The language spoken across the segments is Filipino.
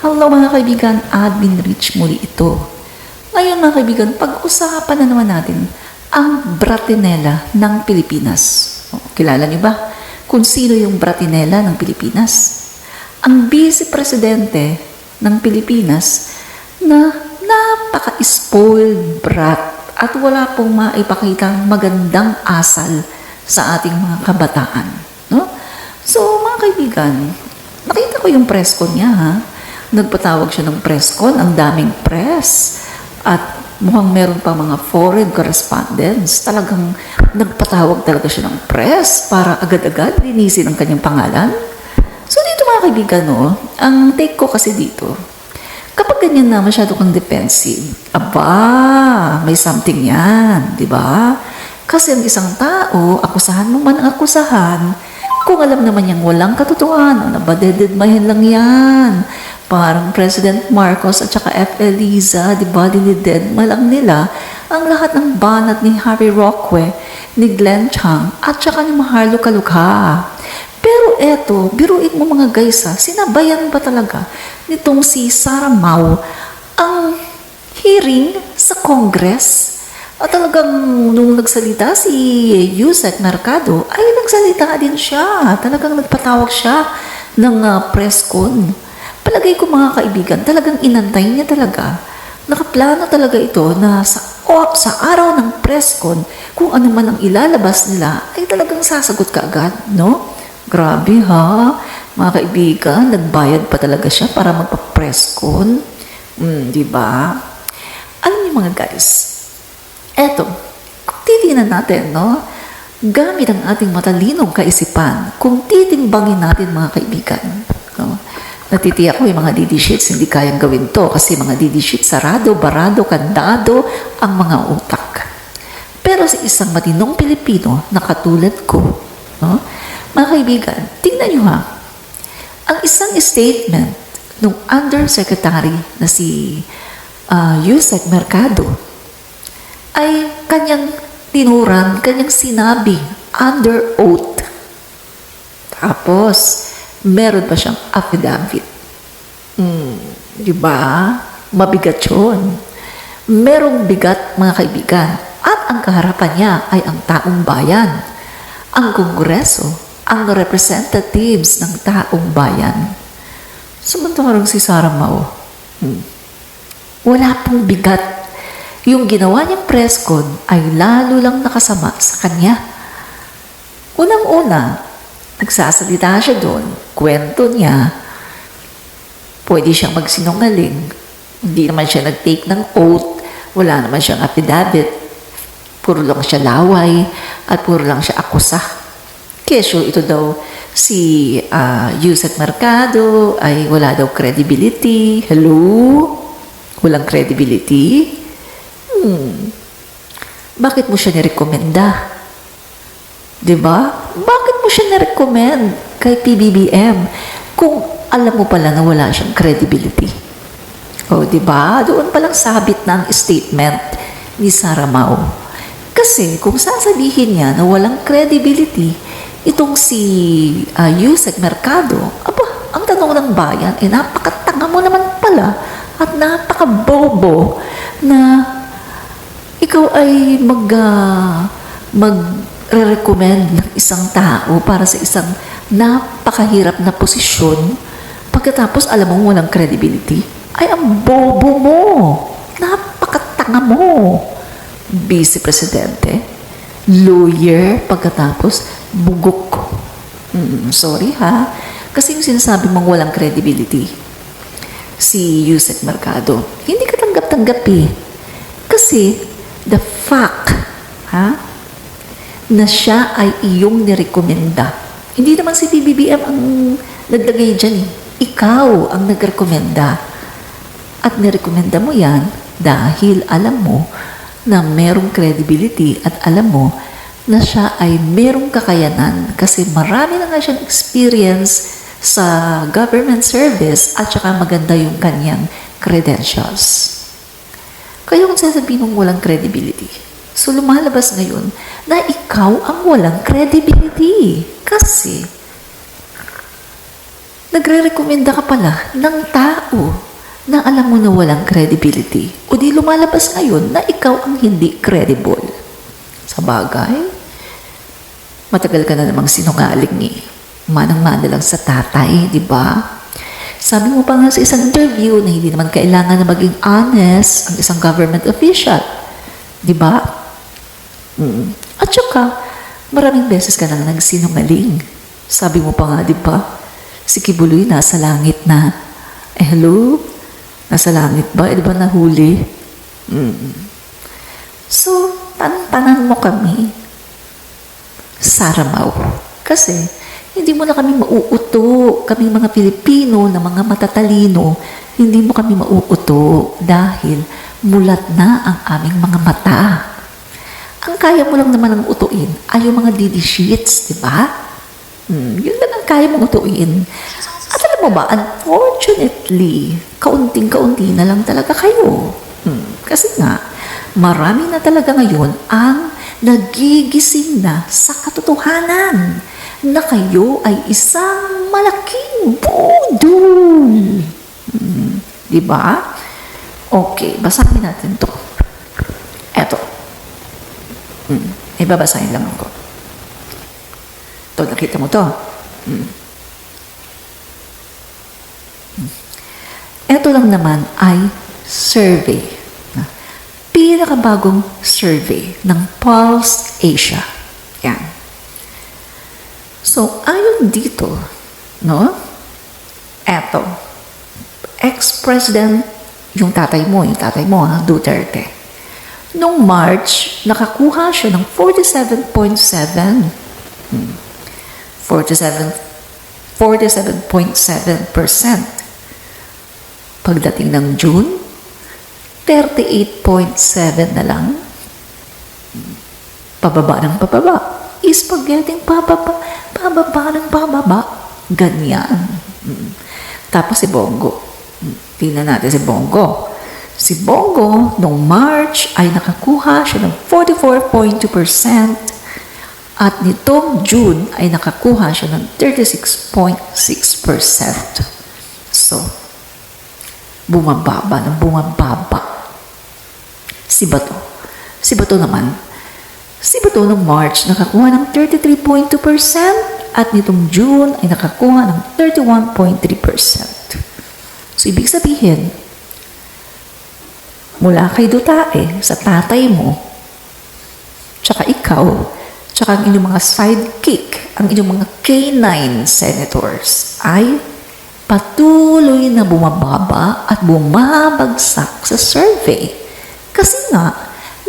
Hello mga kaibigan, Admin Rich muli ito. Ngayon mga kaibigan, pag-usapan na naman natin ang Bratinella ng Pilipinas. Kilala niyo ba kung sino yung Bratinella ng Pilipinas? Ang Vice Presidente ng Pilipinas na napaka-spoiled brat at wala pong maipakitang magandang asal sa ating mga kabataan. No? So mga kaibigan, nakita ko yung press con niya ha. Nagpatawag siya ng press con, ang daming press. At mukhang meron pa mga foreign correspondents. Talagang nagpatawag talaga siya ng press para agad-agad linisin ang kanyang pangalan. So dito mga kaibigan, no, ang take ko kasi dito, kapag ganyan na masyado kang defensive, aba, may something yan, di ba? Kasi ang isang tao, akusahan mo man ang akusahan, kung alam naman niyang walang katotohanan, nabadededmahin lang yan. Parang President Marcos at saka F. Eliza, di ba, dinidedma lang nila ang lahat ng banat ni Harry Roque, ni Glenn Chang, at saka ni Maharlo Kalukha. Pero eto, biruin mo mga guys ha, sinabayan ba talaga nitong si Sara Mau ang hearing sa Congress? At talagang nung nagsalita si Yusek Mercado, ay nagsalita din siya. Talagang nagpatawag siya ng press con. Palagay ko mga kaibigan, talagang inantay niya talaga. Nakaplano talaga ito na sa araw ng press con, kung ano man ang ilalabas nila, ay talagang sasagot ka agad, no? Grabe ha, mga kaibigan, nagbayad pa talaga siya para magpa-press con. Di ba? Alam niyo mga guys, eto, kung titingnan natin, no? Gamit ang ating matalinong kaisipan, kung titimbangin natin mga kaibigan, no? Natitiyak ko yung mga DD sheets, hindi kayang gawin to kasi mga DD sheets sarado, barado, kandado ang mga utak. Pero sa isang matinong Pilipino na katulad ko, no? Mga kaibigan, tingnan nyo ha, ang isang statement ng Undersecretary na si Yusek Mercado ay kanyang tinuran, kanyang sinabi under oath. Tapos, meron pa siyang affidavit. Diba? Mabigat yun. Merong bigat mga kaibigan. At ang kaharapan niya ay ang taong bayan. Ang kongreso, ang representatives ng taong bayan. Samantalang si Sara Mau, wala pong bigat. Yung ginawa niyang press con ay lalo lang nakasama sa kanya. Unang-una, nagsasalita siya doon, kwento niya, pwede siyang magsinungaling. Hindi naman siya nag-take ng oath, wala naman siyang affidavit, puro lang siya laway, at puro lang siya akusa. Kesyo ito daw si Yusek Mercado ay wala daw credibility. Hello? Walang credibility? Bakit mo siya nirekomenda? Diba? Bakit mo siya nirecommend kay PBBM kung alam mo pala na wala siyang credibility? O, diba? Doon palang sabit na ang statement ni Sara Mau. Kasi kung sasabihin niya na walang credibility, itong si Yusek Mercado, aba, ang tanong ng bayan, napakatanga mo naman pala at napakabobo na ikaw ay mag-recommend ng isang tao para sa isang napakahirap na posisyon pagkatapos alam mo walang credibility. Ay, ang bobo mo. Napakatanga mo. Vice Presidente, lawyer, pagkatapos bugok. Sorry ha. Kasi yung sinasabi mong walang credibility, si Yusek Mercado, hindi ka tanggap-tanggap eh. Kasi the fact, na siya ay iyong nirekomenda. Hindi naman si PBBM ang naglagay dyan eh. Ikaw ang nagrekomenda. At nirekomenda mo yan dahil alam mo na merong credibility at alam mo na siya ay merong kakayanan kasi marami na nga siyang experience sa government service at saka maganda yung kanyang credentials. Kaya kung sasabihin mong walang credibility, so lumalabas ngayon na ikaw ang walang credibility. Kasi nagre-rekomenda ka pala ng tao na alam mo na walang credibility. O di lumalabas ngayon na ikaw ang hindi credible. Sa bagay, matagal ka na namang sinungaling eh. Manang-mana lang sa tatay, di ba? Sabi mo pa nga sa isang interview na hindi naman kailangan na maging honest ang isang government official. Di ba? At saka, maraming beses ka nang nagsinungaling. Sabi mo pa nga, di ba? Si Kibuloy nasa langit na. Hello? Nasa langit ba? Di ba nahuli? So, tanan mo kami. Saramaw. Kasi, hindi mo na kami mauuto. Kami mga Pilipino na mga matatalino, hindi mo kami mauuto dahil mulat na ang aming mga mata. Ang kaya mo lang naman ang utuin ay yung mga DD sheets, di ba? Yun lang ang kaya mong utuin. At alam mo ba, unfortunately, kaunting-kaunti na lang talaga kayo. Kasi nga, marami na talaga ngayon ang nagigising na sa katotohanan na kayo ay isang malaking budol. Diba? Okay, basahin natin to. Eto. Babasahin lang ako. Ito, nakita mo to. Ito lang naman ay survey. Pinakabagong survey ng Pulse Asia. Yan. So, ayon dito, no? Eto, ex-president, yung tatay mo, Duterte. Noong March, nakakuha siya ng 47.7%. 47.7%. Pagdating ng June, 38.7 na lang. Pababa ng pababa. Spaghetti pababa. Pababa ng pababa. Ganyan. Tapos si Bongo. Tingnan natin si Bongo. Si Bongo, noong March, ay nakakuha siya ng 44.2%. At nitong June ay nakakuha siya ng 36.6%. So, bumababa. Si Bato. Si Bato noong March nakakuha ng 33.2% at nitong June ay nakakuha ng 31.3%. So, ibig sabihin, mula kay Dutae, sa tatay mo, tsaka ikaw, tsaka ang inyong mga sidekick, ang inyong mga K9 senators ay patuloy na bumababa at bumabagsak sa survey. Kasi nga,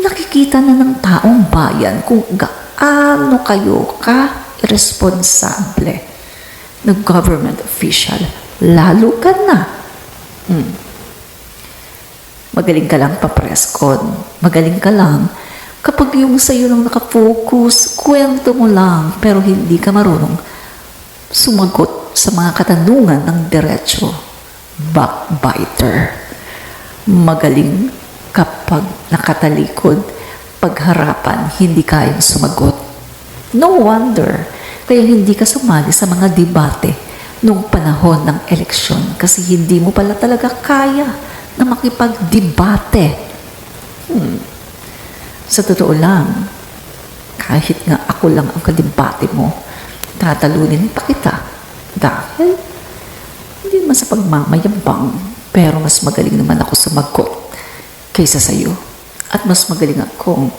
nakikita na ng taong bayan kung gaano kayo ka-irresponsable na government official. Lalo ka na. Magaling ka lang pa-presscon. Magaling ka lang kapag yung sa'yo lang nakafocus, kwento mo lang, pero hindi ka marunong sumagot sa mga katanungan ng diretsyo. Backbiter. Magaling kapag nakatalikod, pagharapan, hindi kayang sumagot. No wonder, kaya hindi ka sumali sa mga debate nung panahon ng eleksyon kasi hindi mo pala talaga kaya na makipag-debate. Sa totoo lang, kahit nga ako lang ang kadebate mo, tatalunin pa kita. Dahil, hindi naman sa pagmamayabang, pero mas magaling naman ako sumagot kaysa sa'yo. At mas magaling akong